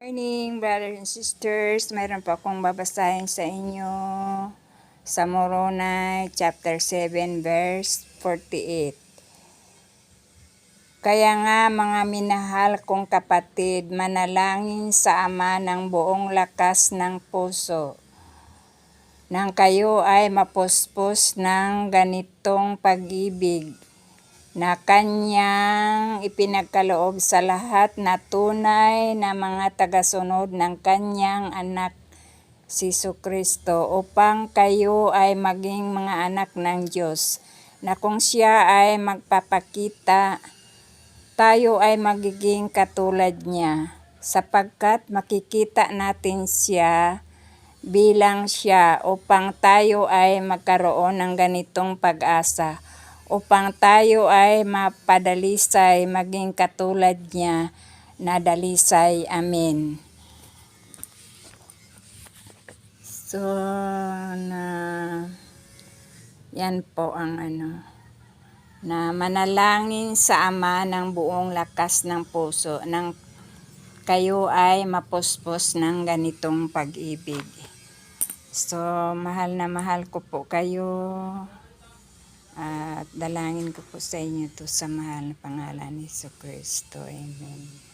Morning, brothers and sisters. Mayroon po akong babasahin sa inyo sa Moroni, chapter 7, verse 48. Kaya nga mga minahal kong kapatid, manalangin sa Ama ng buong lakas ng puso, nang kayo ay mapuspos ng ganitong pag-ibig na kanyang ipinagkaloob sa lahat na tunay na mga tagasunod ng kanyang anak si Jesucristo, upang kayo ay maging mga anak ng Diyos, na kung siya ay magpapakita, tayo ay magiging katulad niya, sapagkat makikita natin siya bilang siya, upang tayo ay magkaroon ng ganitong pag-asa, upang tayo ay mapadalisay maging katulad niya na dalisay. Amen. So, yan po ang na manalangin sa Ama ng buong lakas ng puso, nang kayo ay mapuspos ng ganitong pag-ibig. So, mahal na mahal ko po kayo. At dalangin ko po sa inyo to sa mahal na pangalan ni Jesucristo. Amen.